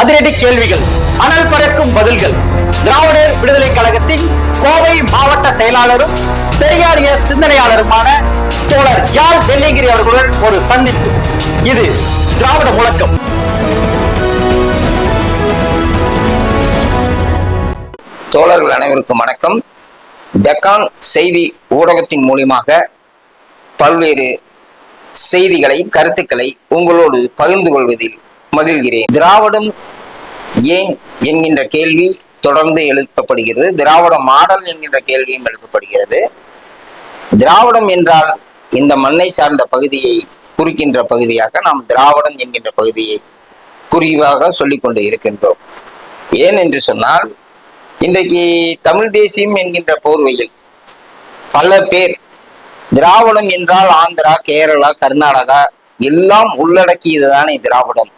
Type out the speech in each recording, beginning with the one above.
அதிரடி கேள்விகள், அனல் பறக்கும் பதில்கள். திராவிடர் விடுதலை கழகத்தின் கோவை மாவட்ட செயலாளரும் பெரியாரிய சிந்தனையாளருமான தோழர் யாழ் வெள்ளியங்கிரி அவர்களுடன் ஒரு சந்திப்பு. இது திராவிட முழக்கம். தோழர்கள் அனைவருக்கும் வணக்கம். டெக்கான் செய்தி ஊடகத்தின் மூலமாக பல்வேறு செய்திகளை, கருத்துக்களை உங்களோடு பகிர்ந்து கொள்வதில் மகிழ்கிறேன். திராவிடம் ஏன் என்கின்ற கேள்வி தொடர்ந்து எழுப்பப்படுகிறது. திராவிட மாடல் என்கின்ற கேள்வியும் எழுப்பப்படுகிறது. திராவிடம் என்றால் இந்த மண்ணை சார்ந்த பகுதியை குறிக்கின்ற பகுதியாக நாம் திராவிடம் என்கின்ற பகுதியை குறிவாக சொல்லிக் கொண்டு இருக்கின்றோம். ஏன் என்று சொன்னால், இன்றைக்கு தமிழ் தேசியம் என்கின்ற போர்வையில் பல பேர் திராவிடம் என்றால் ஆந்திரா, கேரளா, கர்நாடகா எல்லாம் உள்ளடக்கியதுதானே திராவிடம்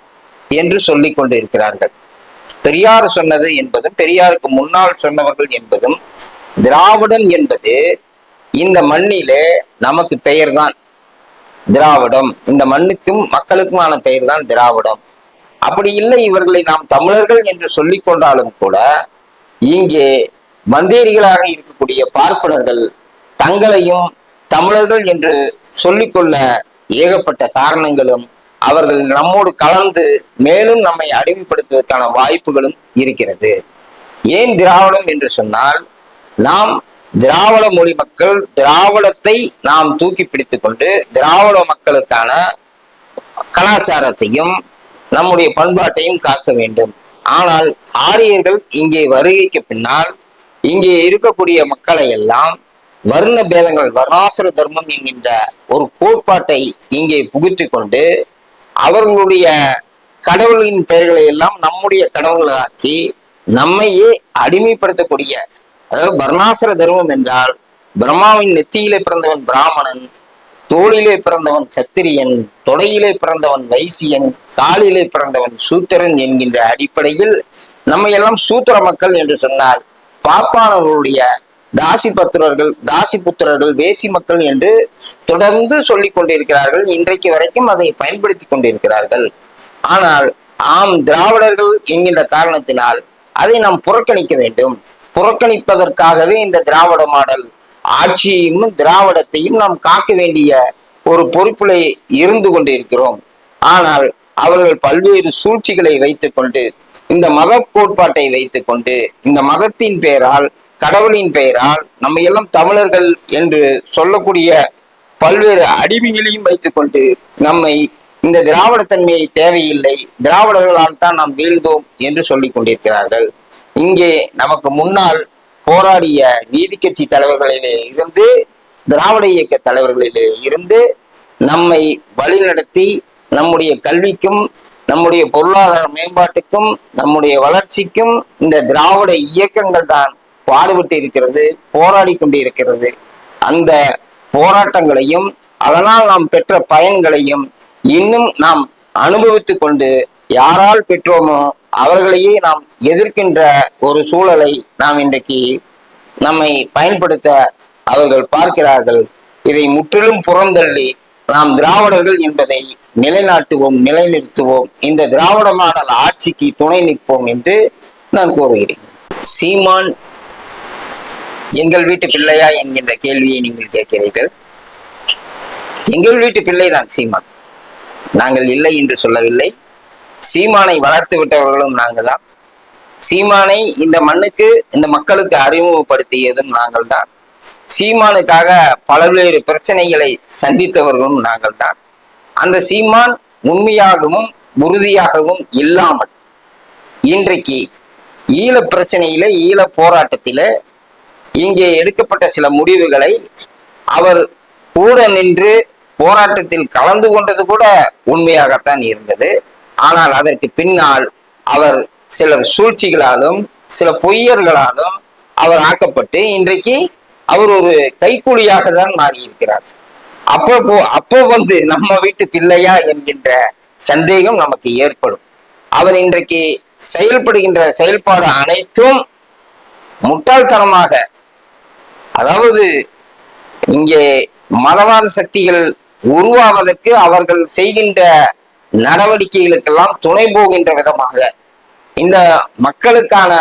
என்று சொல்லிக் கொண்டு இருக்கிறார்கள். பெரியார் சொன்னது என்பதும், பெரியாருக்கு முன்னால் சொன்னவர்கள் என்பதும், திராவிடம் என்பது இந்த மண்ணிலே நமக்கு பெயர் தான் திராவிடம், இந்த மண்ணுக்கும் மக்களுக்குமான பெயர் தான் திராவிடம். அப்படி இல்லை, இவர்களை நாம் தமிழர்கள் என்று சொல்லிக் கொண்டாலும் கூட இங்கே மந்தேரிகளாக இருக்கக்கூடிய பார்ப்பனர்கள் தங்களையும் தமிழர்கள் என்று சொல்லிக்கொள்ள ஏகப்பட்ட காரணங்களும், அவர்கள் நம்மோடு கலந்து மேலும் நம்மை அடிமைப்படுத்துவதற்கான வாய்ப்புகளும் இருக்கிறது. ஏன் திராவிடம் என்று சொன்னால், நாம் திராவிட மொழி மக்கள், திராவிடத்தை நாம் தூக்கி பிடித்துக் கொண்டு திராவிட மக்களுக்கான கலாச்சாரத்தையும் நம்முடைய பண்பாட்டையும் காக்க வேண்டும். ஆனால் ஆரியர்கள் இங்கே வருகைக்கு பின்னால் இங்கே இருக்கக்கூடிய மக்களை எல்லாம் வர்ண பேதங்கள், வர்ணாசிர தர்மம் என்கின்ற ஒரு கோட்பாட்டை இங்கே புகுத்தி கொண்டு அவர்களுடைய கடவுளின் பெயர்களை எல்லாம் நம்முடைய கடவுள்களாக்கி நம்மையே அடிமைப்படுத்தக்கூடிய, அதாவது வர்ணாசிர தர்மம் என்றால் பிரம்மாவின் நெத்தியிலே பிறந்தவன் பிராமணன், தோளிலே பிறந்தவன் சத்திரியன், தொடையிலே பிறந்தவன் வைசியன், காலிலே பிறந்தவன் சூத்திரன் என்கின்ற அடிப்படையில் நம்ம எல்லாம் சூத்திர மக்கள் என்று சொன்னால், பாப்பானவர்களுடைய தாசி புத்திரர்கள், வேசி மக்கள் என்று தொடர்ந்து சொல்லிக் கொண்டிருக்கிறார்கள். இன்றைக்கு வரைக்கும் அதை பயன்படுத்தி கொண்டிருக்கிறார்கள். ஆனால் திராவிடர்கள் என்கின்ற காரணத்தினால் அதை நாம் புறக்கணிக்க வேண்டும். புறக்கணிப்பதற்காகவே இந்த திராவிட மாடல் ஆட்சியையும் திராவிடத்தையும் நாம் காக்க வேண்டிய ஒரு பொறுப்பிலே இருந்து கொண்டிருக்கிறோம். ஆனால் அவர்கள் பல்வேறு சூழ்ச்சிகளை வைத்துக் கொண்டு, இந்த மத கோட்பாட்டை வைத்துக் கொண்டு, இந்த மதத்தின் பெயரால், கடவுளின் பெயரால் நம்ம எல்லாம் தமிழர்கள் என்று சொல்லக்கூடிய பல்வேறு அடிமைகளையும் வைத்துக் கொண்டு நம்மை இந்த திராவிடத்தன்மையை தேவையில்லை, திராவிடர்களால் தான் நாம் வீழ்ந்தோம் என்று சொல்லிக் கொண்டிருக்கிறார்கள். இங்கே நமக்கு முன்னால் போராடிய நீதி கட்சி தலைவர்களிலே இருந்து, திராவிட இயக்க தலைவர்களிலே இருந்து நம்மை வழிநடத்தி நம்முடைய கல்விக்கும், நம்முடைய பொருளாதார மேம்பாட்டுக்கும், நம்முடைய வளர்ச்சிக்கும் இந்த திராவிட இயக்கங்கள் தான் பாடுபட்டு இருக்கிறது, போராடி கொண்டு இருக்கிறது. அந்த போராட்டங்களையும் அதனால் நாம் பெற்ற பயன்களையும் இன்னும் நாம் அனுபவித்துக் கொண்டு, யாரால் பெற்றோமோ அவர்களையே நாம் எதிர்க்கின்ற ஒரு சூழலை நாம் இன்றைக்கு நம்மை பயன்படுத்த அவர்கள் பார்க்கிறார்கள். இதை முற்றிலும் புறந்தள்ளி நாம் திராவிடர்கள் என்பதை நிலைநாட்டுவோம், நிலைநிறுத்துவோம், இந்த திராவிட மாடல் ஆட்சிக்கு துணை நிற்போம் என்று நான் கூறுகிறேன். சீமான் எங்கள் வீட்டு பிள்ளையா என்கின்ற கேள்வியை நீங்கள் கேட்கிறீர்கள். எங்கள் வீட்டு பிள்ளைதான் சீமான், நாங்கள் இல்லை என்று சொல்லவில்லை. சீமானை வளர்த்து விட்டவர்களும் நாங்கள் தான். சீமானை இந்த மண்ணுக்கு, இந்த மக்களுக்கு அறிமுகப்படுத்தியதும் நாங்கள் தான். சீமானுக்காக பல்வேறு பிரச்சனைகளை சந்தித்தவர்களும் நாங்கள் தான். அந்த சீமான் உண்மையாகவும் உறுதியாகவும் இல்லாமல் இன்றைக்கு ஈழ பிரச்சனையில, ஈழ போராட்டத்தில இங்கே எடுக்கப்பட்ட சில முடிவுகளை அவர் கூட நின்று போராட்டத்தில் கலந்து கொண்டது கூட உண்மையாகத்தான் இருந்தது. ஆனால் அதற்கு பின்னால் அவர் சிலர் சூழ்ச்சிகளாலும் சில பொய்யர்களாலும் அவர் ஆக்கப்பட்டு இன்றைக்கு அவர் ஒரு கைக்கூலியாக தான் மாறியிருக்கிறார். அப்போ நம்ம வீட்டு பிள்ளையா என்கின்ற சந்தேகம் நமக்கு ஏற்படும். அவர் இன்றைக்கு செயல்படுகின்ற செயல்பாடு அனைத்தும் முட்டாள்தனமாக, அதாவது இங்கே மதவாத சக்திகள் உருவாவதற்கு அவர்கள் செய்கின்ற நடவடிக்கைகளுக்கெல்லாம் துணை போகின்ற விதமாக இந்த மக்களுக்கான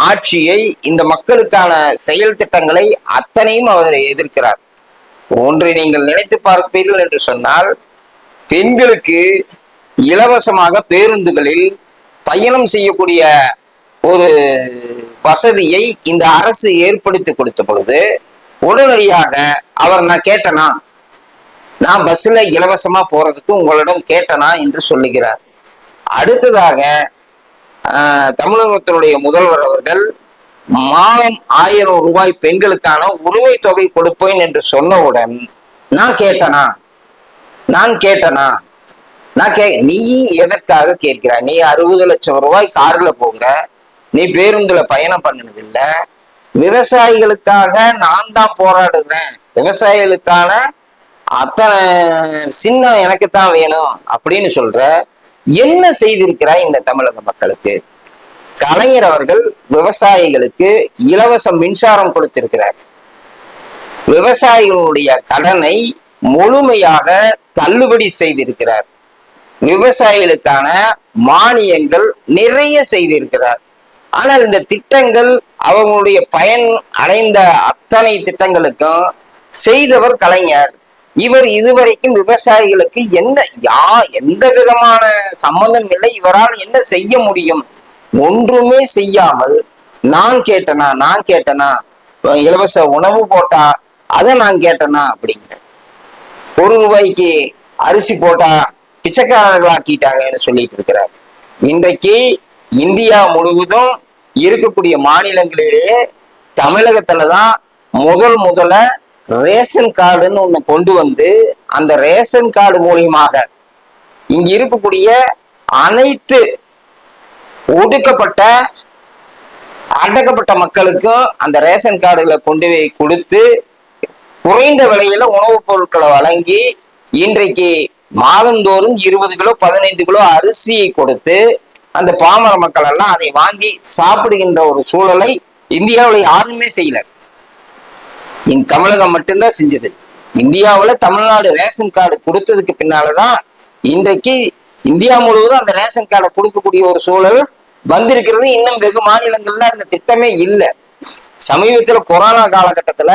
ஆட்சியை, இந்த மக்களுக்கான செயல் திட்டங்களை அத்தனையும் அவர் எதிர்க்கிறார். ஒன்றை நீங்கள் நினைத்து பார்ப்பீர்கள் என்று சொன்னால், பெண்களுக்கு இலவசமாக பேருந்துகளில் பயணம் செய்யக்கூடிய ஒரு வசதியை இந்த அரசு ஏற்படுத்தி கொடுத்த பொழுது உடனடியாக அவர் நான் பஸ்ல இலவசமா போறதுக்கு உங்களிடம் கேட்டனா என்று சொல்லுகிறார். அடுத்ததாக தமிழகத்தினுடைய முதல்வர் அவர்கள் மாதம் 1000 ரூபாய் பெண்களுக்கான உரிமை தொகை கொடுப்பேன் என்று சொன்னவுடன் நீ எதற்காக கேட்கிறாய்? நீ 60 லட்சம் ரூபாய் கார்ல போகிற, நீ பேருந்துல பயணம் பண்ணினது இல்ல, விவசாயிகளுக்காக நான் தான் போராடுறேன், விவசாயிகளுக்கான அத்தனை சின்னம் எனக்குத்தான் வேணும் அப்படின்னு சொல்ற, என்ன செய்திருக்கிறாய் இந்த தமிழக மக்களுக்கு? கலைஞர் அவர்கள் விவசாயிகளுக்கு இலவச மின்சாரம் கொடுத்திருக்கிறார். விவசாயிகளுடைய கடனை முழுமையாக தள்ளுபடி செய்திருக்கிறார். விவசாயிகளுக்கான மானியங்கள் நிறைய செய்திருக்கிறார். ஆனால் இந்த திட்டங்கள், அவங்களுடைய பயன் அடைந்த அத்தனை திட்டங்களுக்கும் செய்தவர் கலைஞர். இவர் இதுவரைக்கும் விவசாயிகளுக்கு எந்த விதமான சம்பந்தம் இல்லை. இவரால் என்ன செய்ய முடியும்? ஒன்றுமே செய்யாமல் நான் கேட்டனா இலவச உணவு போட்டா அதை நான் கேட்டனா அப்படிங்கிற, 1 ரூபாய்க்கு அரிசி போட்டா பிச்சைக்காரர்களாக்கிட்டாங்கன்னு சொல்லிட்டு இருக்கிறார். இன்றைக்கு இந்தியா முழுவதும் இருக்கக்கூடிய மாநிலங்களிலேயே தமிழகத்துலதான் முதல்ல ரேஷன் கார்டுன்னு ஒண்ணு கொண்டு வந்து, அந்த ரேஷன் கார்டு மூலியமாக இங்க இருக்கக்கூடிய அனைத்து ஒடுக்கப்பட்ட அடக்கப்பட்ட மக்களுக்கும் அந்த ரேஷன் கார்டுகளை கொண்டு போய் கொடுத்து குறைந்த விலையில உணவுப் பொருட்களை வழங்கி, இன்றைக்கு மாதந்தோறும் 20 கிலோ 15 கிலோ அரிசியை கொடுத்து அந்த பாமர மக்கள் எல்லாம் அதை வாங்கி சாப்பிடுகின்ற ஒரு சூழலை இந்தியாவில் யாருமே செய்யல. தமிழகம் மட்டும்தான் செஞ்சது. இந்தியாவுல தமிழ்நாடு ரேஷன் கார்டு கொடுத்ததுக்கு பின்னாலதான் இன்றைக்கு இந்தியா முழுவதும் அந்த ரேஷன் கார்டை கொடுக்கக்கூடிய ஒரு சூழல் வந்திருக்கிறது. இன்னும் வெகு மாநிலங்கள்ல அந்த திட்டமே இல்லை. சமீபத்துல கொரோனா காலகட்டத்துல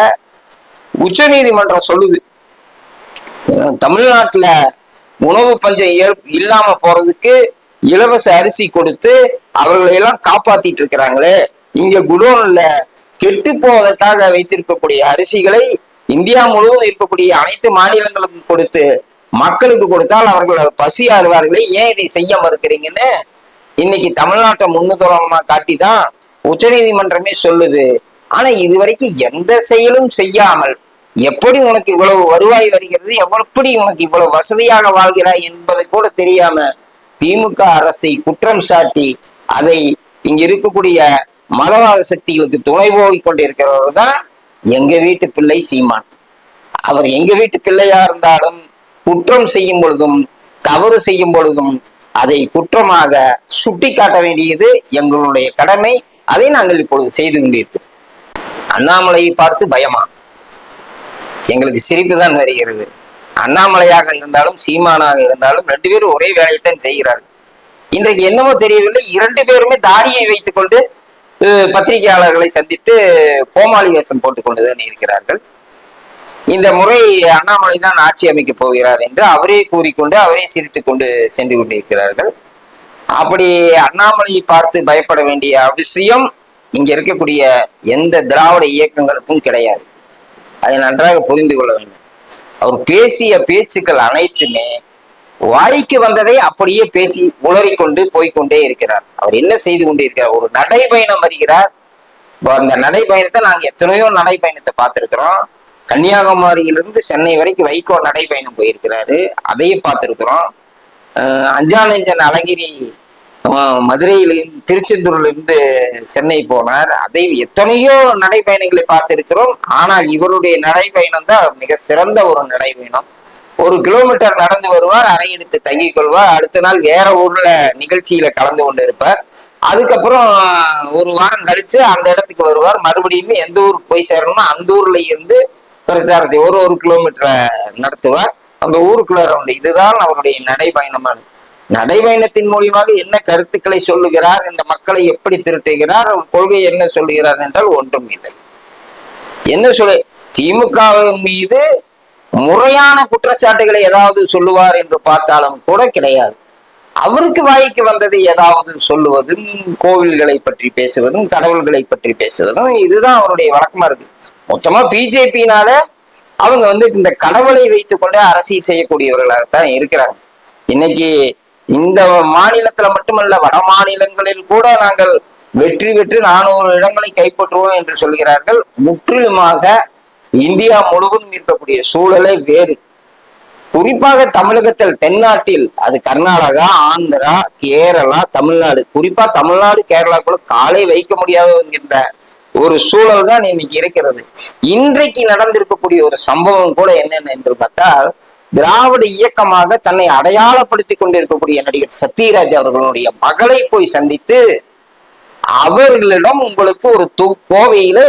உச்ச நீதிமன்றம் சொல்லுது, தமிழ்நாட்டுல உணவு பஞ்சம் இல்லாம போறதுக்கு இலவச அரிசி கொடுத்து அவர்களை எல்லாம் காப்பாத்திட்டு இருக்கிறாங்களே, இங்க குடோன்ல கெட்டு போவதற்காக வைத்திருக்கக்கூடிய அரிசிகளை இந்தியா முழுவதும் இருக்கக்கூடிய அனைத்து மாநிலங்களுக்கும் கொடுத்து மக்களுக்கு கொடுத்தால் அவர்கள் பசி ஆறுவார்களே, ஏன் இதை செய்ய மறுக்கிறீங்கன்னு இன்னைக்கு தமிழ்நாட்டை முன்னுதாரணமா காட்டிதான் உச்ச நீதிமன்றமே சொல்லுது. ஆனா இதுவரைக்கும் எந்த செயலும் செய்யாமல், எப்படி உனக்கு இவ்வளவு வருவாய் வருகிறது, எப்படி உனக்கு இவ்வளவு வசதியாக வாழ்கிறாய் என்பதை கூட தெரியாம திமுக அரசை குற்றம் சாட்டி அதை இங்க இருக்கக்கூடிய மதவாத சக்திகளுக்கு துணை போகி கொண்டிருக்கிறவர் தான் எங்க வீட்டு பிள்ளை சீமான். அவர் எங்க வீட்டு பிள்ளையா இருந்தாலும் குற்றம் செய்யும் பொழுதும் தவறு செய்யும் பொழுதும் அதை குற்றமாக சுட்டி காட்ட வேண்டியது எங்களுடைய கடமை. அதை நாங்கள் இப்பொழுது செய்து கொண்டிருக்கிறோம். அண்ணாமலையை பார்த்து பயமா? எங்களுக்கு சிரிப்பு தான் வருகிறது. அண்ணாமலையாக இருந்தாலும் சீமானாக இருந்தாலும் 2 பேரும் ஒரே வேலையைத்தான் செய்கிறார்கள். இன்றைக்கு என்னமோ தெரியவில்லை, 2 பேருமே தாடியை வைத்துக் கொண்டு பத்திரிகையாளர்களை சந்தித்து கோமாளி வேஷம் போட்டுக் கொண்டுதான் இருக்கிறார்கள். இந்த முறை அண்ணாமலை தான் ஆட்சி அமைக்க போகிறார் என்று அவரே கூறிக்கொண்டு அவரே சிரித்துக் கொண்டு சென்று கொண்டிருக்கிறார்கள். அப்படி அண்ணாமலையை பார்த்து பயப்பட வேண்டிய அவசியம் இங்க இருக்கக்கூடிய எந்த திராவிட இயக்கங்களுக்கும் கிடையாது. அதை நன்றாக புரிந்து கொள்ள வேண்டும். அவர் பேசிய பேச்சுக்கள் அனைத்துமே வாய்க்கு வந்ததை அப்படியே பேசி உளறிக்கொண்டு போய்கொண்டே இருக்கிறார். அவர் என்ன செய்து கொண்டே இருக்கிறார்? ஒரு நடைபயணம் வருகிறார். அந்த நடைபயணத்தை நாங்க எத்தனையோ நடைபயணத்தை பார்த்திருக்கிறோம். கன்னியாகுமரியிலிருந்து சென்னை வரைக்கும் வைகோ நடைபயணம் போயிருக்கிறாரு, அதையும் பார்த்திருக்கிறோம். அஞ்சானஞ்சன் அழகிரி மதுரையிலிருந்து திருச்செந்தூர்ல இருந்து சென்னை போனார், அதை எத்தனையோ நடைபயணங்களை பார்த்திருக்கிறோம். ஆனால் இவருடைய நடைபயணம் தான் மிக சிறந்த ஒரு நடைபயணம். 1 கிலோமீட்டர் நடந்து வருவார், அறை எடுத்து தங்கிக் கொள்வார், அடுத்த நாள் வேற ஊர்ல நிகழ்ச்சியில கலந்து கொண்டு இருப்பார். அதுக்கப்புறம் 1 வாரம் கழிச்சு அந்த இடத்துக்கு வருவார், மறுபடியும் எந்த ஊருக்கு போய் சேரணும்னா அந்த ஊர்ல இருந்து பிரச்சாரத்தை 1 கிலோமீட்டரை நடத்துவார், அந்த ஊருக்குள்ள ரவுண்டு. இதுதான் அவருடைய நடைபயணமானது. நடைபயணத்தின் மூலியமாக என்ன கருத்துக்களை சொல்லுகிறார், இந்த மக்களை எப்படி திரட்டுகிறார், கொள்கை என்ன சொல்லுகிறார் என்றால் ஒன்றும் இல்லை. என்ன சொல்ல, திமுக மீது முறையான குற்றச்சாட்டுகளை ஏதாவது சொல்லுவார் என்று பார்த்தாலும் கூட கிடையாது. அவருக்கு வாய்க்கு வந்தது ஏதாவது சொல்லுவதும், கோவில்களை பற்றி பேசுவதும், கடவுள்களை பற்றி பேசுவதும், இதுதான் அவருடைய வழக்கமா இருக்கு. மொத்தமா பிஜேபியினால அவங்க இந்த கடவுளை வைத்துக் கொண்டு அரசியல் செய்யக்கூடியவர்களாகத்தான் இருக்கிறாங்க. இன்னைக்கு இந்த மாநிலத்துல மட்டுமல்ல, வட மாநிலங்களில் கூட நாங்கள் வெற்றி பெற்று 400 இடங்களை கைப்பற்றுவோம் என்று சொல்கிறார்கள். முற்றிலுமாக இந்தியா முழுவதும் இருக்கக்கூடிய சூழலை வேறு. குறிப்பாக தமிழகத்தில், தென்னாட்டில், அது கர்நாடகா, ஆந்திரா, கேரளா, தமிழ்நாடு, குறிப்பா தமிழ்நாடு, கேரளாக்குள்ள காலை வைக்க முடியாது என்கின்ற ஒரு சூழல் தான் இன்னைக்கு இருக்கிறது. இன்றைக்கு நடந்திருக்கக்கூடிய ஒரு சம்பவம் கூட என்னென்ன என்று பார்த்தால், திராவிட இயக்கமாக தன்னை அடையாளப்படுத்தி கொண்டிருக்கக்கூடிய நடிகர் சத்யராஜ் அவர்களுடைய மகளை போய் சந்தித்து அவர்களிடம் உங்களுக்கு ஒரு கோவையில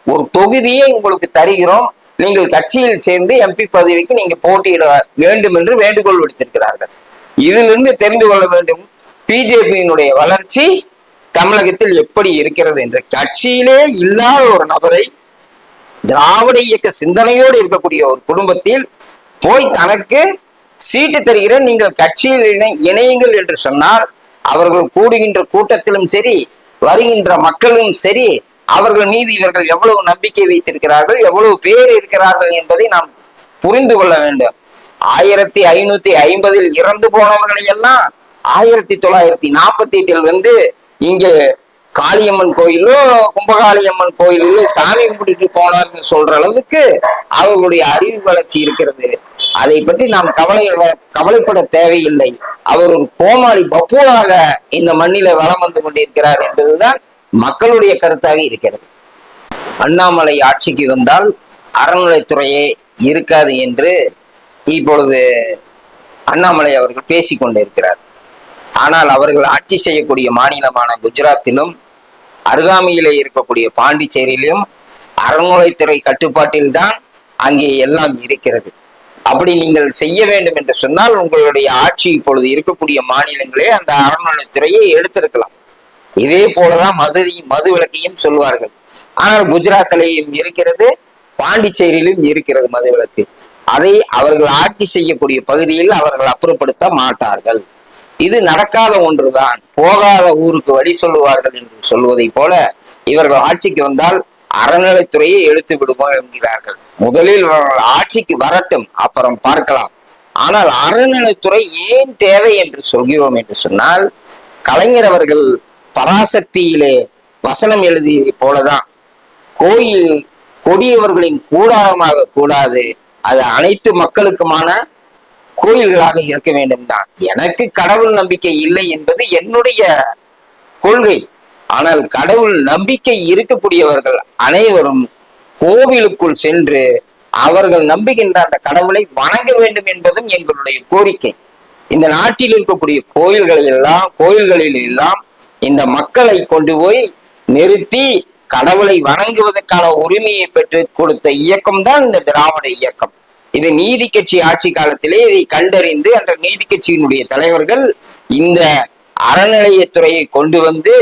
ஒரு தொகுதியை உங்களுக்கு தருகிறோம், நீங்கள் கட்சியில் சேர்ந்து எம்பி பதவிக்கு நீங்க போட்டியிட வேண்டும் என்று வேண்டுகோள் விடுத்திருக்கிறார்கள். இதிலிருந்து தெரிந்து கொள்ள வேண்டும் பிஜேபியினுடைய வளர்ச்சி தமிழகத்தில் எப்படி இருக்கிறது என்று. கட்சியிலே இல்லாத ஒரு நபரை, திராவிட இயக்க சிந்தனையோடு இருக்கக்கூடிய ஒரு குடும்பத்தில் போய் தனக்கு சீட்டு தருகிறேன், நீங்கள் கட்சியில் இணையுங்கள் என்று சொன்னால், அவர்கள் கூடுகின்ற கூட்டத்திலும் சரி, வருகின்ற மக்களும் சரி, அவர்கள் மீது இவர்கள் எவ்வளவு நம்பிக்கை வைத்திருக்கிறார்கள், எவ்வளவு பேர் இருக்கிறார்கள் என்பதை நாம் புரிந்து கொள்ள வேண்டும். 1550 இறந்து போனவர்களை எல்லாம் 1948 இங்க காளியம்மன் கோயிலோ கும்பகாளியம்மன் கோயிலோ சாமி கும்பிட்டு போனார்னு சொல்ற அளவுக்கு அவர்களுடைய அறிவு வளர்ச்சி இருக்கிறது. அதை பற்றி நாம் கவலைப்பட தேவையில்லை. அவர் ஒரு கோமாளி பப்புவாக இந்த மண்ணில வலம் வந்து கொண்டிருக்கிறார் என்பதுதான் மக்களுடைய கருத்தாக இருக்கிறது. அண்ணாமலை ஆட்சிக்கு வந்தால் அறநிலைத்துறையே இருக்காது என்று இப்பொழுது அண்ணாமலை அவர்கள் பேசிக் கொண்டிருக்கிறார். ஆனால் அவர்கள் ஆட்சி செய்யக்கூடிய மாநிலமான குஜராத்திலும் அருகாமையிலே இருக்கக்கூடிய பாண்டிச்சேரியிலும் அறநிலைத்துறை கட்டுப்பாட்டில் தான் அங்கே எல்லாம் இருக்கிறது. அப்படி நீங்கள் செய்ய வேண்டும் என்று சொன்னால் உங்களுடைய ஆட்சி இப்பொழுது இருக்கக்கூடிய மாநிலங்களே அந்த அறநிலைத்துறையை எடுத்திருக்கலாம். இதே போலதான் மது விலக்கையும் சொல்வார்கள். ஆனால் குஜராத்திலையும் இருக்கிறது, பாண்டிச்சேரியிலும் இருக்கிறது மது விலக்கு. அதை அவர்கள் ஆட்சி செய்யக்கூடிய பகுதியில் அவர்கள் அப்புறப்படுத்த மாட்டார்கள். இது நடக்காத ஒன்றுதான். போகாத ஊருக்கு வழி சொல்லுவார்கள் என்று சொல்வதை போல இவர்கள் ஆட்சிக்கு வந்தால் அறநிலைத்துறையை எடுத்து விடுவோம் என்கிறார்கள். முதலில் ஆட்சிக்கு வரட்டும், அப்புறம் பார்க்கலாம். ஆனால் அறநிலைத்துறை ஏன் தேவை என்று சொல்கிறோம் என்று சொன்னால், கலைஞர் அவர்கள் பராசக்தியிலே வசனம் எழுதியதை போலதான் கோயில் கொடியவர்களின் கூடாரமாக கூடாது, அது அனைத்து மக்களுக்குமான கோயில்களாக இருக்க வேண்டும் தான். எனக்கு கடவுள் நம்பிக்கை இல்லை என்பது என்னுடைய கொள்கை. ஆனால் கடவுள் நம்பிக்கை இருக்கக்கூடியவர்கள் அனைவரும் கோவிலுக்குள் சென்று அவர்கள் நம்புகின்ற அந்த கடவுளை வணங்க வேண்டும் என்பதும் எங்களுடைய கோரிக்கை. இந்த நாட்டில் இருக்கக்கூடிய கோயில்களில் எல்லாம் இந்த மக்களை கொண்டு போய் நிறுத்தி கடவுளை வணங்குவதற்கான உரிமையை பெற்று கொடுத்த இயக்கம் தான் இந்த திராவிட இயக்கம். இது நீதி கட்சி ஆட்சி காலத்திலே இதை கண்டறிந்து அந்த நீதி கட்சியினுடைய தலைவர்கள் இந்த அறநிலையத்துறையை கொண்டு வந்து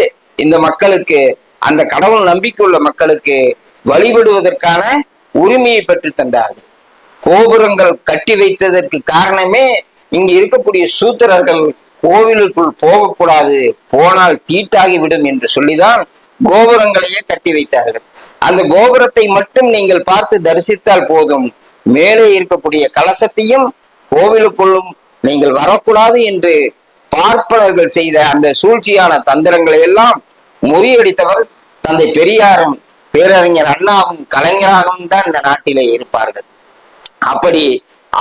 இந்த மக்களுக்கு, அந்த கடவுள் நம்பிக்கையுள்ள மக்களுக்கு வழிபடுவதற்கான உரிமையை பெற்று தந்தார்கள். கோபுரங்கள் கட்டி வைத்ததற்கு காரணமே இங்கு இருக்கக்கூடிய சூத்திரர்கள் கோவிலுக்குள் போகக்கூடாது, போனால் தீட்டாகிவிடும் என்று சொல்லிதான் கோபுரங்களையே கட்டி வைத்தார்கள். அந்த கோபுரத்தை மட்டும் நீங்கள் பார்த்து தரிசித்தால் போதும், மேலே இருக்கக்கூடிய கலசத்தையும் கோவிலுக்குள்ளும் நீங்கள் வரக்கூடாது என்று பார்ப்பனர்கள் செய்த அந்த சூழ்ச்சியான தந்திரங்களை எல்லாம் முறியடித்தவர் தந்தை பெரியாரும் பேரறிஞர் அண்ணாவும் கலைஞராகவும் தான் இந்த நாட்டிலே இருப்பார்கள். அப்படி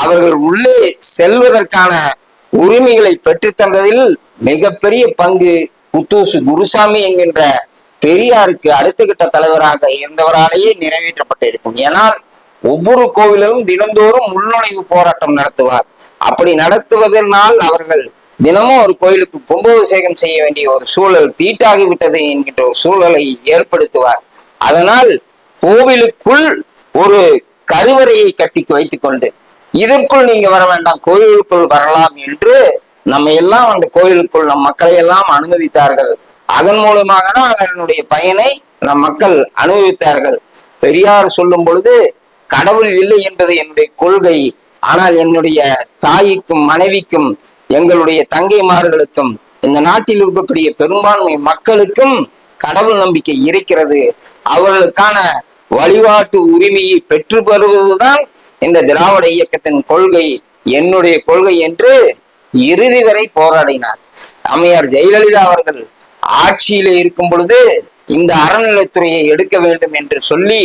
அவர்கள் உள்ளே செல்வதற்கான உரிமைகளை பெற்றுத்தந்ததில் மிகப்பெரிய பங்கு புத்தூசு குருசாமி என்கின்ற பெரியாருக்கு அடுத்த கட்ட தலைவராக இருந்தவராலேயே நிறைவேற்றப்பட்டிருக்கும். ஏனால் ஒவ்வொரு கோவிலும் தினந்தோறும் உள்நுழைவு போராட்டம் நடத்துவார். அப்படி நடத்துவதனால் அவர்கள் தினமும் ஒரு கோயிலுக்கு கும்பாபிஷேகம் செய்ய வேண்டிய ஒரு சூழல் தீட்டாகிவிட்டது என்கின்ற ஒரு சூழலை ஏற்படுத்துவார். அதனால் கோவிலுக்குள் ஒரு கருவறையை கட்டி வைத்துக் கொண்டு இதற்குள் நீங்க வர வேண்டாம், கோயிலுக்குள் வரலாம் என்று நம்ம எல்லாம் அந்த கோயிலுக்குள் நம் மக்களை எல்லாம் அனுமதித்தார்கள். அதன் மூலமாக தான் அதனுடைய பயனை நம் மக்கள் அனுபவித்தார்கள். பெரியார் சொல்லும் பொழுது கடவுள் இல்லை என்பது என்னுடைய கொள்கை, ஆனால் என்னுடைய தாய்க்கும் மனைவிக்கும் எங்களுடைய தங்கைமார்களுக்கும் இந்த நாட்டில் இருக்கக்கூடிய பெரும்பான்மை மக்களுக்கும் கடவுள் நம்பிக்கை இருக்கிறது. அவர்களுக்கான வழிபாட்டு உரிமையை பெற்று பெறுவதுதான் இந்த திராவிட இயக்கத்தின் கொள்கை, என்னுடைய கொள்கை என்று இறுதி வரை போராடினார். அம்மையார் ஜெயலலிதா அவர்கள் ஆட்சியிலே இருக்கும் பொழுது இந்த அறநிலைத்துறையை எடுக்க வேண்டும் என்று சொல்லி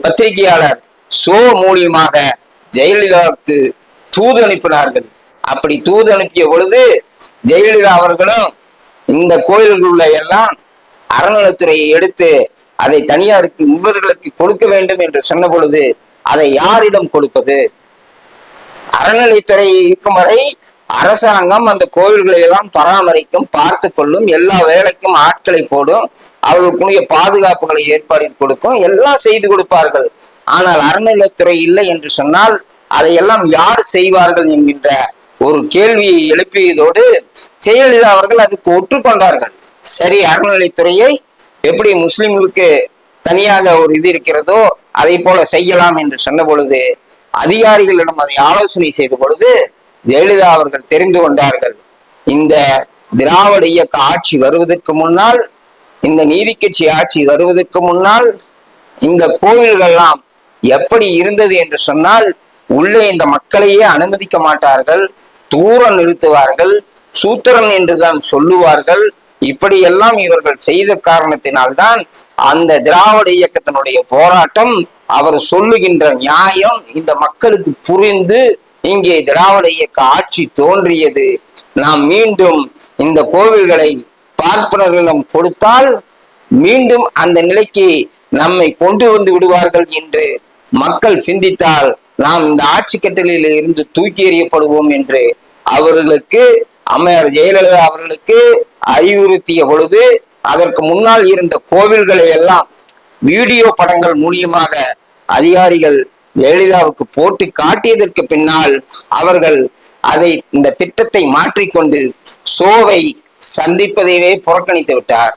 பத்திரிகையாளர் சோ மூலியமாக ஜெயலலிதாவுக்கு தூது அனுப்பினார்கள். அப்படி தூது அனுப்பிய பொழுது ஜெயலலிதா அவர்களும் இந்த கோயில்கள் உள்ள எல்லாம் அறநிலைத்துறையை எடுத்து அதை தனியாருக்கு இவர்களுக்கு கொடுக்க வேண்டும் என்று சொன்ன பொழுது அதை யாரிடம் கொடுப்பது? அறநிலைத்துறை இருக்கும் வரை அரசாங்கம் அந்த கோவில்களை எல்லாம் பராமரிக்கும், பார்த்து கொள்ளும், எல்லா வேலைக்கும் ஆட்களை போடும், அவர்களுக்குரிய பாதுகாப்புகளை ஏற்பாடு கொடுக்கும், எல்லாம் செய்து கொடுப்பார்கள். ஆனால் அறநிலைத்துறை இல்லை என்று சொன்னால் அதையெல்லாம் யார் செய்வார்கள் என்கின்ற ஒரு கேள்வியை எழுப்பியதோடு ஜெயலலிதா அவர்கள் அதுக்கு ஒற்றுக்கொண்டார்கள். சரி, அறநிலைத்துறையை எப்படி முஸ்லிம்களுக்கு தனியாக ஒரு இது இருக்கிறதோ அதை போல செய்யலாம் என்று சொன்ன பொழுது அதிகாரிகளிடம் அதை ஆலோசனை செய்த பொழுது ஜெயலலிதா அவர்கள் தெரிந்து கொண்டார்கள். இந்த திராவிட இயக்க ஆட்சி வருவதற்கு முன்னால், இந்த நீதி கட்சி ஆட்சி வருவதற்கு முன்னால் இந்த கோயில்கள்லாம் எப்படி இருந்தது என்று சொன்னால் உள்ளே இந்த மக்களையே அனுமதிக்க மாட்டார்கள், தூரம் நிறுத்துவார்கள், சூத்திரன் என்றுதான் சொல்லுவார்கள். இப்படியெல்லாம் இவர்கள் செய்த காரணத்தினால்தான் அந்த திராவிட இயக்கத்தினுடைய போராட்டம், அவர் சொல்லுகின்ற நியாயம் இந்த மக்களுக்கு புரிந்து இங்கே திராவிட இயக்க ஆட்சி தோன்றியது. நாம் மீண்டும் இந்த கோவில்களை பார்ப்பனர்களிடம் கொடுத்தால் மீண்டும் அந்த நிலைக்கு நம்மை கொண்டு வந்து விடுவார்கள் என்று மக்கள் சிந்தித்தால் நாம் இந்த ஆட்சி கட்டளையில இருந்து தூக்கி எறியப்படுவோம் என்று அவர்களுக்கு அம்மையார் ஜெயலலிதா அவர்களுக்கு அறிவுறுத்திய பொழுது அதற்கு முன்னால் இருந்த கோவில்களை எல்லாம் வீடியோ படங்கள் மூலியமாக அதிகாரிகள் ஜெயலலிதாவுக்கு போட்டு காட்டியதற்கு பின்னால் அவர்கள் அதை இந்த திட்டத்தை மாற்றிக்கொண்டு சோவை சந்திப்பதையே புறக்கணித்து விட்டார்.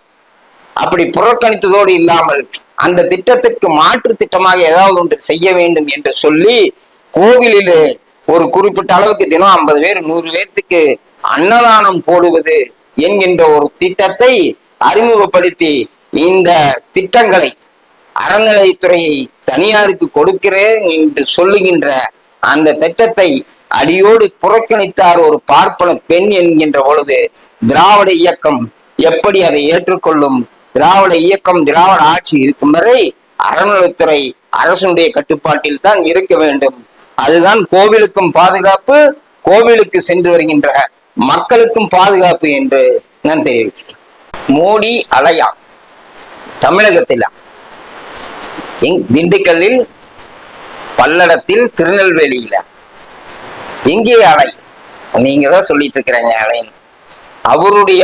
அப்படி புறக்கணித்ததோடு இல்லாமல் அந்த திட்டத்திற்கு மாற்று திட்டமாக ஏதாவது ஒன்று செய்ய வேண்டும் என்று சொல்லி கோவிலிலே ஒரு குறிப்பிட்ட அளவுக்கு தினம் 50 பேர் 100 பேர்த்துக்கு அன்னதானம் போடுவது என்கின்ற ஒரு திட்டத்தை அறிமுகப்படுத்தி இந்த திட்டங்களை அறநிலைத்துறையை தனியாருக்கு கொடுக்கிறேன் என்று சொல்லுகின்ற அந்த திட்டத்தை அடியோடு புறக்கணித்தார் ஒரு பார்ப்பன பெண் என்கின்ற பொழுது திராவிட இயக்கம் எப்படி அதை ஏற்றுக்கொள்ளும்? திராவிட இயக்கம், திராவிட ஆட்சி இருக்கும் வரை அறநிலைத்துறை அரசுடைய கட்டுப்பாட்டில் தான் இருக்க வேண்டும். அதுதான் கோவிலுக்கும் பாதுகாப்பு, கோவிலுக்கு சென்று வருகின்ற மக்களுக்கும் பாதுகாப்பு என்று நான் தெரிவிக்கிறேன். மோடி அலையா தமிழகத்தில் திண்டுக்கல்லில், பல்லடத்தில், திருநெல்வேலியில எங்கே அலை? நீங்க தான் சொல்லிட்டு இருக்கிறீங்க அலைன்னு. அவருடைய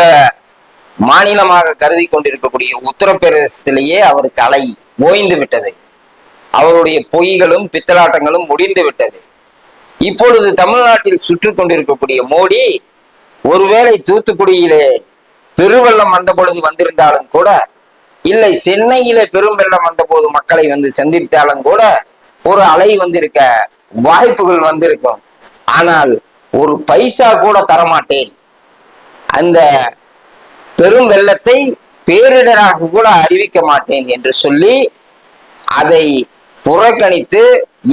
மாநிலமாக கருதி கொண்டிருக்கக்கூடிய உத்தரப்பிரதேசத்திலேயே அவருக்கு அலை ஓய்ந்து விட்டது. அவருடைய பொய்களும் பித்தலாட்டங்களும் முடிந்து விட்டது. இப்பொழுது தமிழ்நாட்டில் சுற்றி கொண்டிருக்கக்கூடிய மோடி ஒருவேளை தூத்துக்குடியிலே பெருவெள்ளம் வந்த பொழுது வந்திருந்தாலும் கூட, இல்லை சென்னையிலே பெரும் வெள்ளம் வந்த போது மக்களை வந்து சந்தித்தாலும் கூட ஒரு அலை வந்திருக்க வாய்ப்புகள் வந்திருக்கும். ஆனால் ஒரு பைசா கூட தரமாட்டேன், அந்த பெரும் வெள்ளத்தை பேரிடராக கூட அறிவிக்க மாட்டேன் என்று சொல்லி அதை புறக்கணித்து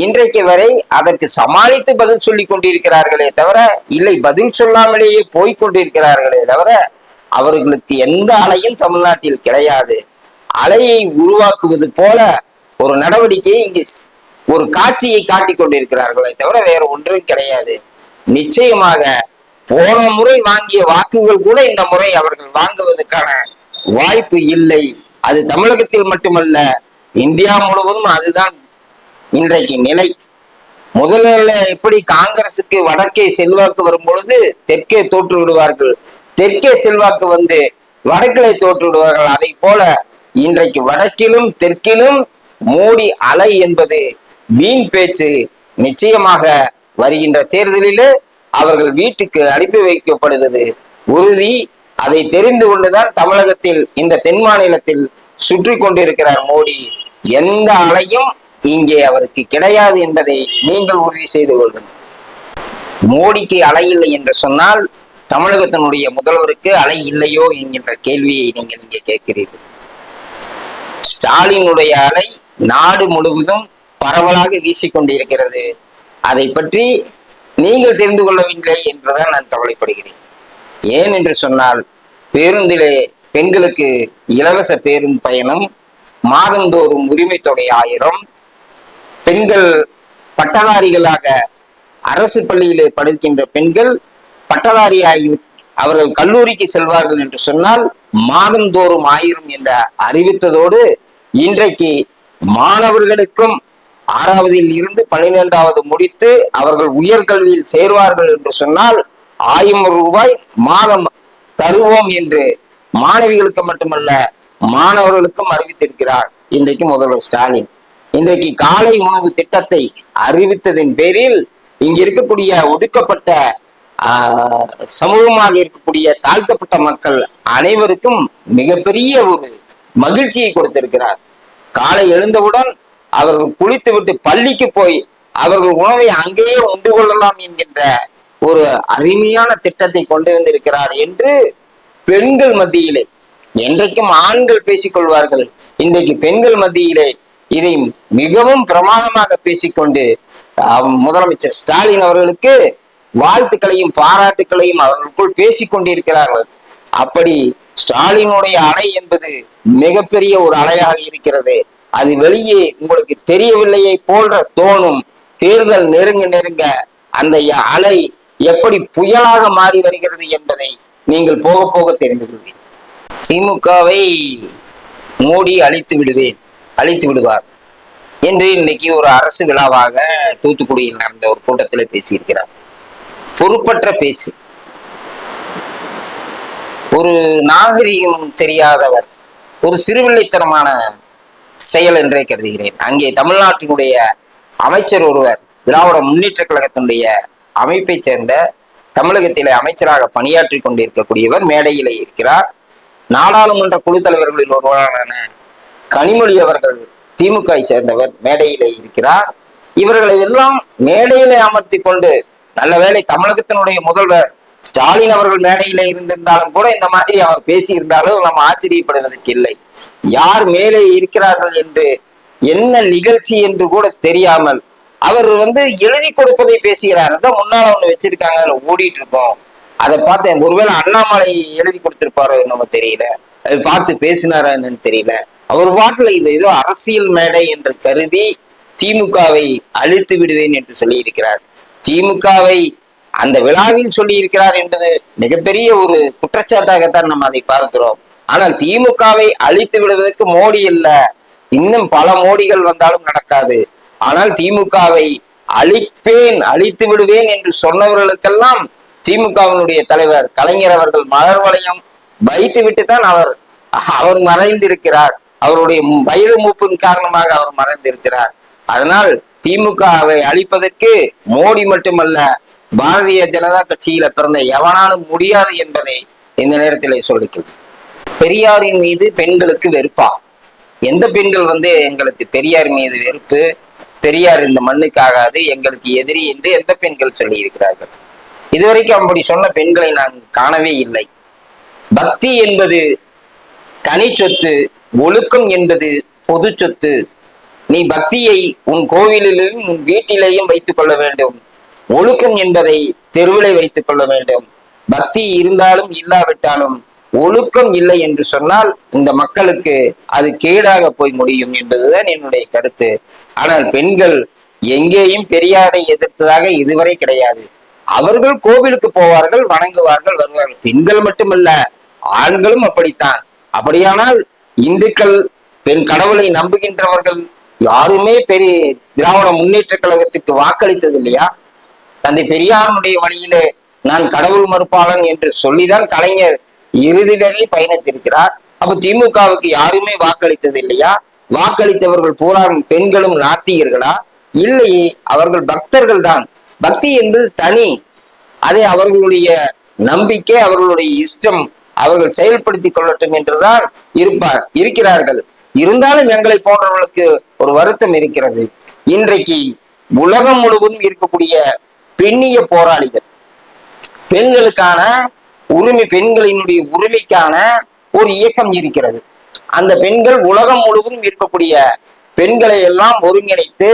இன்றைக்கு வரை அதற்கு சமாளித்து பதில் சொல்லி கொண்டிருக்கிறார்களே தவிர, இல்லை பதில் சொல்லாமலேயே போய்கொண்டிருக்கிறார்களே தவிர அவர்களுக்கு எந்த அலையும் தமிழ்நாட்டில் கிடையாது. அலையை உருவாக்குவது போல ஒரு நடவடிக்கையை இங்கு ஒரு காட்சியை காட்டிக் கொண்டிருக்கிறார்களே தவிர வேற ஒன்றும் கிடையாது. நிச்சயமாக போன முறை வாங்கிய வாக்குகள் கூட இந்த முறை அவர்கள் வாங்குவதற்கான வாய்ப்பு இல்லை. அது தமிழகத்தில் மட்டுமல்ல, இந்தியா முழுவதும் அதுதான் இன்றைக்கு நிலை. முதல்ல எப்படி காங்கிரசுக்கு வடக்கே செல்வாக்கு வரும் பொழுது தெற்கே தோற்று விடுவார்கள், தெற்கே செல்வாக்கு வந்து வடக்கிலே தோற்று விடுவார்கள். அதை போல இன்றைக்கு வடக்கிலும் தெற்கிலும் மோடி அலை என்பது வீண் பேச்சு. நிச்சயமாக வருகின்ற தேர்தலிலே அவர்கள் வீட்டுக்கு அனுப்பி வைக்கப்படுவது உறுதி. அதை தெரிந்து கொண்டுதான் தமிழகத்தில் இந்த தென் மாநிலத்தில் சுற்றி கொண்டிருக்கிறார் மோடி. எந்த அலையும் இங்கே அவருக்கு கிடையாது என்பதை நீங்கள் உறுதி செய்து கொள்ளுங்கள். மோடிக்கு அலை இல்லை என்று சொன்னால் தமிழகத்தினுடைய முதல்வருக்கு அலை இல்லையோ என்கின்ற கேள்வியை நீங்கள் இங்கே கேட்கிறீர்கள். ஸ்டாலினுடைய அலை நாடு முழுவதும் பரவலாக வீசிக்கொண்டிருக்கிறது. அதை பற்றி நீங்கள் தெரிந்து கொள்ளவில்லை என்றுதான் நான் கவலைப்படுகிறேன். ஏன் என்று சொன்னால், பேருந்திலே பெண்களுக்கு இலவச பேருந்து பயணம், மாதந்தோறும் உரிமை தொகை 1000, பெண்கள் பட்டதாரிகளாக அரசு பள்ளியிலே படிக்கின்ற பெண்கள் பட்டதாரியாகி அவர்கள் கல்லூரிக்கு செல்வார்கள் என்று சொன்னால் மாதந்தோறும் 1000 என்ற அறிவித்ததோடு இன்றைக்கு மாணவர்களுக்கும் 6வதில் இருந்து 12வது முடித்து அவர்கள் உயர்கல்வியில் சேர்வார்கள் என்று சொன்னால் 1000 ரூபாய் மாதம் தருவோம் என்று மாணவிகளுக்கு மட்டுமல்ல மாணவர்களுக்கும் அறிவித்திருக்கிறார் இன்றைக்கு முதல்வர் ஸ்டாலின். இன்றைக்கு காலை உணவு திட்டத்தை அறிவித்ததின் பேரில் இங்க இருக்கக்கூடிய ஒதுக்கப்பட்ட சமூகமாக இருக்கக்கூடிய தாழ்த்தப்பட்ட மக்கள் அனைவருக்கும் மிகப்பெரிய ஒரு மகிழ்ச்சியை கொடுத்திருக்கிறார். காலை எழுந்தவுடன் அவர்கள் குளித்துவிட்டு பள்ளிக்கு போய் அவர்கள் உணவை அங்கேயே உண்டு கொள்ளலாம் என்கின்ற ஒரு அருமையான திட்டத்தை கொண்டு வந்திருக்கிறார் என்று பெண்கள் மத்தியிலே, என்றைக்கும் ஆண்கள் பேசிக்கொள்வார்கள், இன்றைக்கு பெண்கள் மத்தியிலே இதை மிகவும் பிரமாதமாக பேசிக்கொண்டு முதலமைச்சர் ஸ்டாலின் அவர்களுக்கு வாழ்த்துக்களையும் பாராட்டுக்களையும் அவர்களுக்குள் பேசிக்கொண்டிருக்கிறார்கள். அப்படி ஸ்டாலினுடைய அலை என்பது மிகப்பெரிய ஒரு அலையாக இருக்கிறது. அது வெளியே உங்களுக்கு தெரியவில்லையே போன்ற தோணும். தேர்தல் நெருங்க நெருங்க அந்த அலை எப்படி புயலாக மாறி வருகிறது என்பதை நீங்கள் போக போக தெரிந்து கொள்வீர்கள். திமுகவை மோடி அழித்து விடுவார் என்று இன்னைக்கு ஒரு அரசு விழாவாக தூத்துக்குடியில் நடந்த ஒரு கூட்டத்தில் பேசியிருக்கிறார். பொறுப்பற்ற பேச்சு. ஒரு நாகரிகம் தெரியாதவர், ஒரு சிறுவில்லைத்தனமான செயல் என்றே கருதுகிறேன். அங்கே தமிழ்நாட்டினுடைய அமைச்சர் ஒருவர், திராவிட முன்னேற்ற கழகத்தினுடைய அமைப்பை சேர்ந்த தமிழகத்திலே அமைச்சராக பணியாற்றி கொண்டிருக்கக்கூடியவர் மேடையிலே இருக்கிறார். நாடாளுமன்ற குழு தலைவர்களில் ஒருவரான கனிமொழி அவர்கள் திமுகவை சேர்ந்தவர் மேடையிலே இருக்கிறார். இவர்களை எல்லாம் மேடையிலே அமர்த்தி கொண்டு, நல்ல வேளை தமிழகத்தினுடைய முதல்வர் ஸ்டாலின் அவர்கள் மேடையில இருந்திருந்தாலும் கூட இந்த மாதிரி அவர் பேசி இருந்தாலும் நம்ம ஆச்சரியப்படுவதற்கு இல்லை. யார் மேலே இருக்கிறார்கள் என்று, என்ன நிகழ்ச்சி என்று கூட தெரியாமல் அவர் எழுதி கொடுப்பதை பேசுகிறார். அதான் முன்னால ஒண்ணு வச்சிருக்காங்க, அதுல ஓடிட்டு இருக்கோம். அதை பார்த்தேன். ஒருவேளை அண்ணாமலை எழுதி கொடுத்திருப்பாரோ என்னமோ தெரியல, அது பார்த்து பேசினாரா என்னன்னு தெரியல. அவர் பாட்டுல இது ஏதோ அரசியல் மேடை என்று கருதி திமுகவை அழித்து விடுவேன் என்று சொல்லி இருக்கிறார். திமுகவை அந்த விழாவில் சொல்லி இருக்கிறார் என்பது மிகப்பெரிய ஒரு குற்றச்சாட்டாகத்தான் நம்ம அதை பார்க்கிறோம். ஆனால் திமுகவை அழித்து விடுவதற்கு மோடி அல்ல, இன்னும் பல மோடிகள் வந்தாலும் நடக்காது. ஆனால் திமுகவை அழித்து விடுவேன் என்று சொன்னவர்களுக்கெல்லாம் திமுகவினுடைய தலைவர் கலைஞர் அவர்கள் மலர் வளையம் வைத்து விட்டுத்தான் அவர் மறைந்திருக்கிறார். அவருடைய வயது மூப்பின் காரணமாக அவர் மறைந்திருக்கிறார். அதனால் திமுகவை அழிப்பதற்கு மோடி மட்டுமல்ல, பாரதிய ஜனதா கட்சியில பிறந்த எவனாலும் முடியாது என்பதை இந்த நேரத்தில் சொல்லிக்கிறேன். பெரியாரின் மீது பெண்களுக்கு வெறுப்பா? எந்த பெண்கள் எங்களுக்கு பெரியார் மீது வெறுப்பு, பெரியார் இந்த மண்ணுக்கு ஆகாது, எங்களுக்கு எதிரி என்று எந்த பெண்கள் சொல்லி இருக்கிறார்கள்? இதுவரைக்கும் அப்படி சொன்ன பெண்களை நான் காணவே இல்லை. பக்தி என்பது தனி சொத்து, ஒழுக்கம் என்பது பொது சொத்து. நீ பக்தியை உன் கோவிலிலும் உன் வீட்டிலேயும் வைத்துக் கொள்ள வேண்டும். ஒழுக்கம் என்பதை தெருவிலை வைத்துக் கொள்ள வேண்டும். பக்தி இருந்தாலும் இல்லாவிட்டாலும் ஒழுக்கம் இல்லை என்று சொன்னால் இந்த மக்களுக்கு அது கேடாக போய் முடியும் என்பதுதான் என்னுடைய கருத்து. ஆனால் பெண்கள் எங்கேயும் பெரியாரை எதிர்த்ததாக இதுவரை கிடையாது. அவர்கள் கோவிலுக்கு போவார்கள், வணங்குவார்கள், வருவார்கள். பெண்கள் மட்டுமல்ல, ஆண்களும் அப்படித்தான். அப்படியானால் இந்துக்கள், பெண் கடவுளை நம்புகின்றவர்கள் யாருமே பெரிய திராவிட முன்னேற்ற கழகத்துக்கு வாக்களித்தது இல்லையா? தந்தை பெரியாருடைய வழியிலே நான் கடவுள் மறுப்பாளன் என்று சொல்லிதான் கலைஞர் இறுதி வரை பயணித்திருக்கிறார். அப்ப திமுகவுக்கு யாருமே வாக்களித்தது இல்லையா? வாக்களித்தவர்கள் பூரா பெண்களும் நாத்திகர்களா? இல்லையே, அவர்கள் பக்தர்கள் தான். பக்தி என்பது தனி. அதை அவர்களுடைய நம்பிக்கை, அவர்களுடைய இஷ்டம், அவர்கள் செயல்படுத்திக் கொள்ளட்டும் என்றுதான் இருக்கிறார்கள். இருந்தாலும் எங்களை போன்றவர்களுக்கு ஒரு வருத்தம் இருக்கிறது. இன்றைக்கு உலகம் முழுவதும் இருக்கக்கூடிய பெண்ணிய போராளிகள், பெண்களுக்கான உரிமை, பெண்களினுடைய உரிமைக்கான ஒரு இயக்கம் இருக்கிறது. அந்த பெண்கள் உலகம் முழுவதும் இருக்கக்கூடிய பெண்களை எல்லாம் ஒருங்கிணைத்து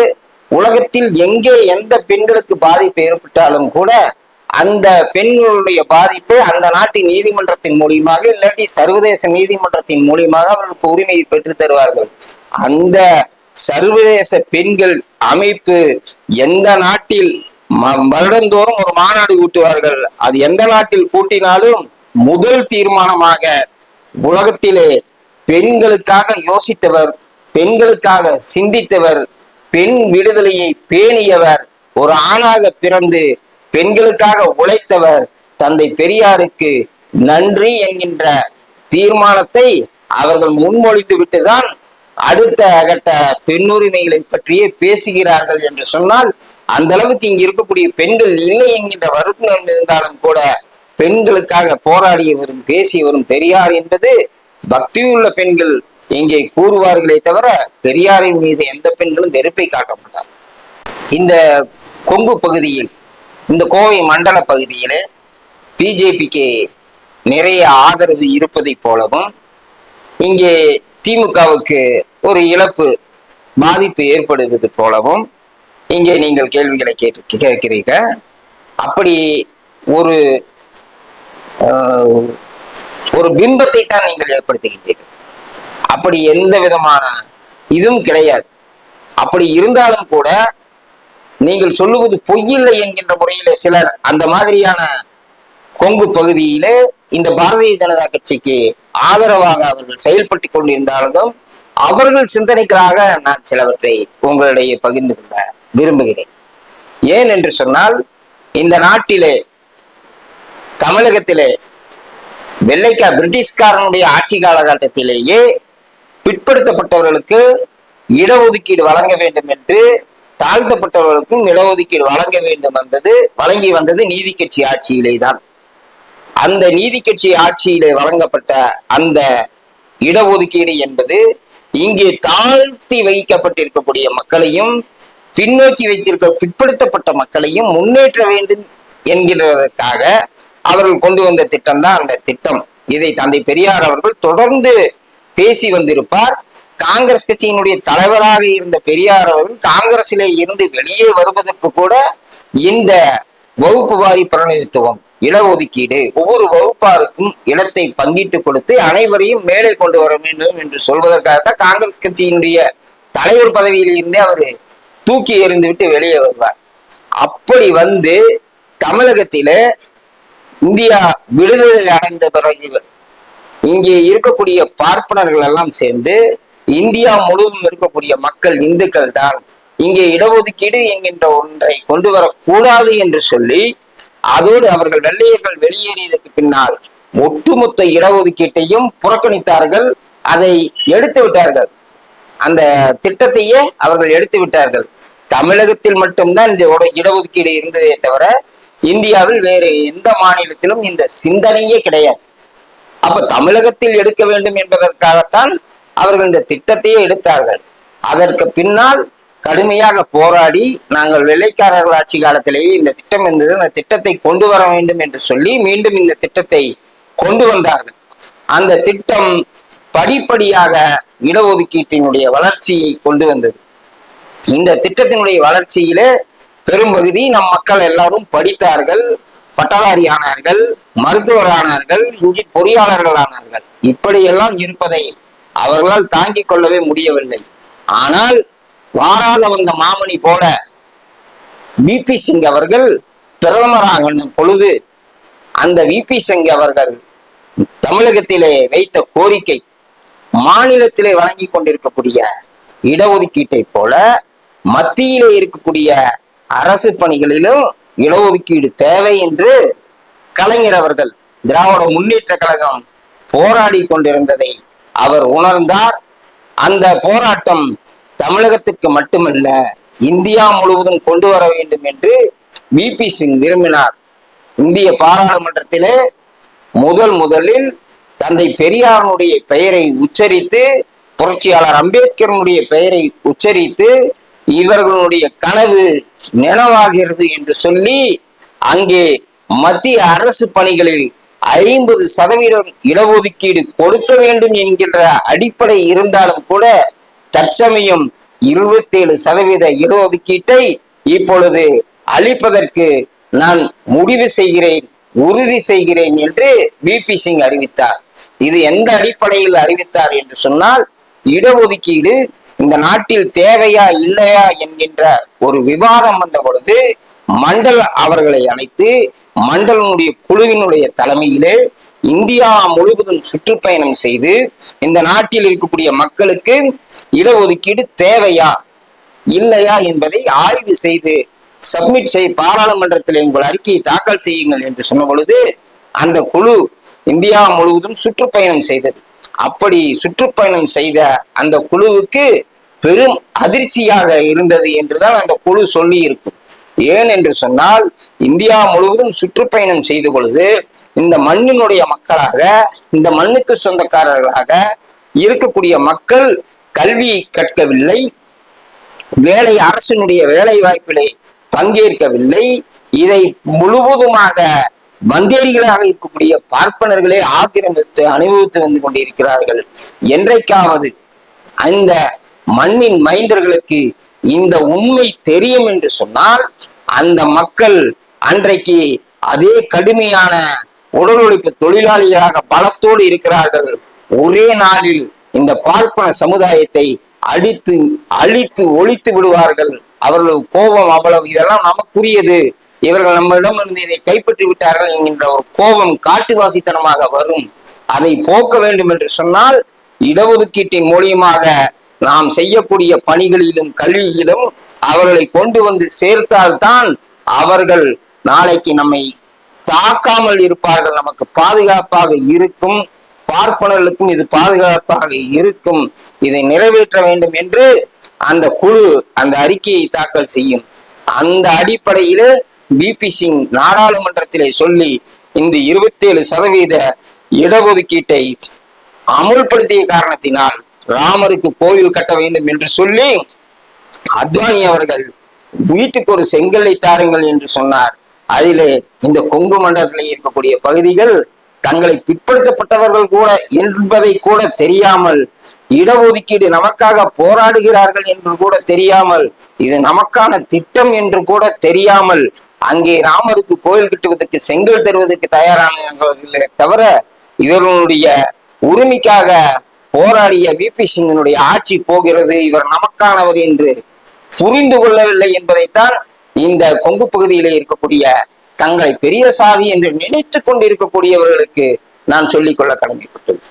உலகத்தில் எங்கே எந்த பெண்களுக்கு பாதிப்பு ஏற்பட்டாலும் கூட அந்த பெண்களுடைய பாதிப்பு அந்த நாட்டின் நீதிமன்றத்தின் மூலியமாக இல்லாட்டி சர்வதேச நீதிமன்றத்தின் மூலியமாக அவர்களுக்கு உரிமையை பெற்று தருவார்கள். அந்த சர்வதேச பெண்கள் அமைப்பு எந்த நாட்டில் வருடந்தோறும் ஒரு மாநாடு கூட்டுவார்கள். அது எந்த நாட்டில் கூட்டினாலும் முதல் தீர்மானமாக உலகத்திலே பெண்களுக்காக யோசித்தவர், பெண்களுக்காக சிந்தித்தவர், பெண் விடுதலையை பேணியவர், ஒரு ஆணாக பிறந்து பெண்களுக்காக உழைத்தவர் தந்தை பெரியாருக்கு நன்றி என்கின்ற தீர்மானத்தை அவர்கள் முன்மொழித்து விட்டுதான் அடுத்த கட்ட பெண்ணுரிமைகளை பற்றியே பேசுகிறார்கள் என்று சொன்னால், அந்த அளவுக்கு இங்கு இருக்கக்கூடிய பெண்கள் இல்லை என்கின்ற வருத்தம் இருந்தாலும் கூட பெண்களுக்காக போராடியவரும் பேசியவரும் பெரியார் என்பது பக்தியுள்ள பெண்கள் இங்கே கூறுவார்களே தவிர பெரியாரின் மீது எந்த பெண்களும் வெறுப்பை காட்ட மாட்டார். இந்த கொங்கு பகுதியில், இந்த கோவை மண்டல பகுதியிலே பிஜேபிக்கு நிறைய ஆதரவு இருப்பதை போலவும் இங்கே திமுகவுக்கு ஒரு இழப்பு, பாதிப்பு ஏற்படுவது போலவும் இங்கே நீங்கள் கேள்விகளை கேட்கிறீர்கள். அப்படி ஒரு ஒரு பிம்பத்தை தான் நீங்கள் ஏற்படுத்துகின்றீர்கள். அப்படி எந்த விதமான இதுவும் கிடையாது. அப்படி இருந்தாலும் கூட நீங்கள் சொல்லுவது பொய்யில்லை என்கின்ற முறையில சிலர் அந்த மாதிரியான கொங்கு பகுதியிலே இந்த பாரதிய ஜனதா கட்சிக்கு ஆதரவாக அவர்கள் செயல்பட்டு கொண்டிருந்தாலும் அவர்கள் சிந்தனைகளாக நான் சிலவற்றை உங்களிடையே பகிர்ந்து கொள்ள விரும்புகிறேன். ஏன் என்று சொன்னால், இந்த நாட்டிலே தமிழகத்திலே பிரிட்டிஷ்காரனுடைய ஆட்சி காலகட்டத்திலேயே பிற்படுத்தப்பட்டவர்களுக்கு இடஒதுக்கீடு வழங்க வேண்டும் என்று, தாழ்த்தப்பட்டவர்களுக்கும் இடஒதுக்கீடு வழங்க வேண்டும் வழங்கி வந்தது நீதி கட்சி ஆட்சியிலே தான். அந்த நீதி கட்சி ஆட்சியிலே வழங்கப்பட்ட அந்த இடஒதுக்கீடு என்பது இங்கே தாழ்த்தி வைக்கப்பட்டிருக்கக்கூடிய மக்களையும் பின்னோக்கி பிற்படுத்தப்பட்ட மக்களையும் முன்னேற்ற வேண்டும் என்கிறதற்காக அவர்கள் கொண்டு வந்த திட்டம் தான் அந்த திட்டம். இதை தந்தை பெரியார் அவர்கள் தொடர்ந்து பேசி வந்திருப்பார். காங்கிரஸ் கட்சியினுடைய தலைவராக இருந்த பெரியார் அவர்கள் காங்கிரசிலே இருந்து வெளியே வருவதற்கு கூட இந்த வகுப்பு வாரி பிரதிநிதித்துவம், இடஒதுக்கீடு, ஒவ்வொரு வகுப்பாருக்கும் இடத்தை பங்கிட்டு கொடுத்து அனைவரையும் மேலே கொண்டு வர வேண்டும் என்று சொல்வதற்காகத்தான் காங்கிரஸ் கட்சியினுடைய தலைவர் பதவியில் இருந்தே அவர் தூக்கி எறிந்து விட்டு வெளியே வருவார். அப்படி வந்து தமிழகத்தில இந்தியா விடுதலை அடைந்த பிறகு இங்கே இருக்கக்கூடிய பார்ப்பனர்கள் எல்லாம் சேர்ந்து இந்தியா முழுவதும் இருக்கக்கூடிய மக்கள், இந்துக்கள் தான் இங்கே இடஒதுக்கீடு என்கின்ற ஒன்றை கொண்டு வரக்கூடாது என்று சொல்லி, அதோடு அவர்கள் வெள்ளையர்கள் வெளியேறியதற்கு பின்னால் ஒட்டுமொத்த இடஒதுக்கீட்டையும் புறக்கணித்தார்கள். அதை எடுத்து விட்டார்கள். அந்த திட்டத்தையே அவர்கள் எடுத்து விட்டார்கள். தமிழகத்தில் மட்டும்தான் இந்த இடஒதுக்கீடு இருந்ததே தவிர இந்தியாவில் வேறு எந்த மாநிலத்திலும் இந்த சிந்தனையே கிடையாது. அப்ப தமிழகத்தில் எடுக்க வேண்டும் என்பதற்காகத்தான் அவர்கள் இந்த திட்டத்தையே எடுத்தார்கள். அதற்கு பின்னால் கடுமையாக போராடி நாங்கள் வெள்ளைக்காரர்கள் ஆட்சி காலத்திலேயே இந்த திட்டம் இருந்தது, அந்த திட்டத்தை கொண்டு வர வேண்டும் என்று சொல்லி மீண்டும் இந்த திட்டத்தை கொண்டு வந்தார்கள். அந்த திட்டம் படிப்படியாக இடஒதுக்கீட்டினுடைய வளர்ச்சியை கொண்டு வந்தது. இந்த திட்டத்தினுடைய வளர்ச்சியிலே பெரும்பகுதி நம் மக்கள் எல்லாரும் படித்தார்கள், பட்டதாரி ஆனார்கள், மருத்துவர் ஆனார்கள், இன்ஜின் பொறியாளர்கள் ஆனார்கள். இப்படியெல்லாம் இருப்பதை அவர்களால் தாங்கிக் கொள்ளவே முடியவில்லை. ஆனால் வாராத வந்த மாமணி போல விபி சிங் அவர்கள் பிரதமராக பொழுது அந்த விபி சிங் அவர்கள் தமிழகத்திலே வைத்த கோரிக்கை, மாநிலத்திலே வழங்கி கொண்டிருக்கக்கூடிய இடஒதுக்கீட்டை போல மத்தியிலே இருக்கக்கூடிய அரசு பணிகளிலும் இடஒதுக்கீடு தேவை என்று கலைஞர் அவர்கள், திராவிட முன்னேற்ற கழகம் போராடி கொண்டிருந்ததை அவர் உணர்ந்தார். அந்த போராட்டம் தமிழகத்துக்கு மட்டுமல்ல இந்தியா முழுவதும் கொண்டு வர வேண்டும் என்று விபி சிங் விரும்பினார். இந்திய பாராளுமன்றத்திலே முதலில் தந்தை பெரியாருடைய பெயரை உச்சரித்து, புரட்சியாளர் அம்பேத்கருடைய பெயரை உச்சரித்து, இவர்களுடைய கனவு நினைவாகிறது என்று சொல்லி அங்கே மத்திய அரசு பணிகளில் 50% இடஒதுக்கீடு கொடுக்க வேண்டும் என்கின்ற அடிப்படை இருந்தாலும் கூட தற்சமயம் 27% இடஒதுக்கீட்டை இப்பொழுது அளிப்பதற்கு நான் முடிவு செய்கிறேன், உறுதி செய்கிறேன் என்று விபி சிங் அறிவித்தார். இது எந்த அடிப்படையில் அறிவித்தார் என்று சொன்னால், இடஒதுக்கீடு இந்த நாட்டில் தேவையா இல்லையா என்கின்ற ஒரு விவாதம் வந்த பொழுது மண்டல் அவர்களை அழைத்து, மண்டலனுடைய குழுவினுடைய தலைமையிலே இந்தியா முழுவதும் சுற்றுப்பயணம் செய்து இந்த நாட்டில் இருக்கக்கூடிய மக்களுக்கு இடஒதுக்கீடு தேவையா இல்லையா என்பதை ஆய்வு செய்து சப்மிட் பாராளுமன்றத்தில் உங்கள் அறிக்கையை தாக்கல் செய்யுங்கள் என்று சொன்ன பொழுது அந்த குழு இந்தியா முழுவதும் சுற்றுப்பயணம் செய்தது. அப்படி சுற்றுப்பயணம் செய்த அந்த குழுவுக்கு பெரும் அதிர்ச்சியாக இருந்தது என்றுதான் அந்த குழு சொல்லி இருக்கும். ஏன் என்று சொன்னால், இந்தியா முழுவதும் சுற்றுப்பயணம் செய்த பொழுது இந்த மண்ணினுடைய மக்களாக, இந்த மண்ணுக்கு சொந்தக்காரர்களாக இருக்கக்கூடிய மக்கள் கல்வி கற்கவில்லை, அரசினுடைய வேலை வாய்ப்பிலே பங்கேற்கவில்லை. இதை முழுவதுமாக வந்தேரிகளாக இருக்கக்கூடிய பார்ப்பனர்களே ஆக்கிரமித்து அனுபவித்து வந்து கொண்டிருக்கிறார்கள். என்றைக்காவது அந்த மண்ணின் மைந்தர்களுக்கு இந்த உண்மை தெரியும் என்று சொன்னால், அந்த மக்கள் அன்றைக்கு அதே கடுமையான உடல் உழைப்பு தொழிலாளிகளாக பலத்தோடு இருக்கிறார்கள். ஒரே நாளில் இந்த பார்ப்பன சமுதாயத்தை அழித்து ஒழித்து விடுவார்கள். அவர்கள் கோபம் அவ்வளவு, இதெல்லாம் நமக்குரியது, இவர்கள் நம்மிடம் இருந்து இதை கைப்பற்றி விட்டார்கள் என்கின்ற ஒரு கோபம் காட்டுவாசித்தனமாக வரும். அதை போக்க வேண்டும் என்று சொன்னால், இடஒதுக்கீட்டின் மூலியமாக நாம் செய்யக்கூடிய பணிகளிலும் கல்வியிலும் அவர்களை கொண்டு வந்து சேர்த்தால்தான் அவர்கள் நாளைக்கு நம்மை தாக்காமல் இருப்பார்கள், நமக்கு பாதுகாப்பாக இருக்கும், பார்ப்பனர்களுக்கும் இது பாதுகாப்பாக இருக்கும். இதை நிறைவேற்ற வேண்டும் என்று அந்த குழு அந்த அறிக்கையை தாக்கல் செய்யும். அந்த அடிப்படையிலே விபி சிங் நாடாளுமன்றத்திலே சொல்லி இந்த 27% இடஒதுக்கீட்டை அமுல்படுத்திய காரணத்தினால் ராமருக்கு கோயில் கட்ட வேண்டும் என்று சொல்லி அத்வானி அவர்கள் வீட்டுக்கு ஒரு செங்கல்லை தாருங்கள் என்று சொன்னார். அதிலே இந்த கொங்கு மண்டலத்தில் இருக்கக்கூடிய பகுதிகள் தங்களை பிற்படுத்தப்பட்டவர்கள் கூட என்பதை கூட தெரியாமல், இடஒதுக்கீடு நமக்காக போராடுகிறார்கள் என்று கூட தெரியாமல், இது நமக்கான திட்டம் என்று கூட தெரியாமல் அங்கே ராமருக்கு கோயில் கட்டுவதற்கு செங்கல் தருவதற்கு தயாரானவர்களே தவிர, இவர்களுடைய உரிமைக்காக போராடிய விபி சிங்கினுடைய ஆட்சி போகிறது, இவர் நமக்கானவர் என்று புரிந்து கொள்ளவில்லை என்பதைத்தான் இந்த கொங்கு பகுதியிலே இருக்கக்கூடிய தங்களை பெரிய சாதி என்று நினைத்துக் கொண்டிருக்கக்கூடியவர்களுக்கு நான் சொல்லிக்கொள்ள கடமைப்பட்டுள்ளேன்.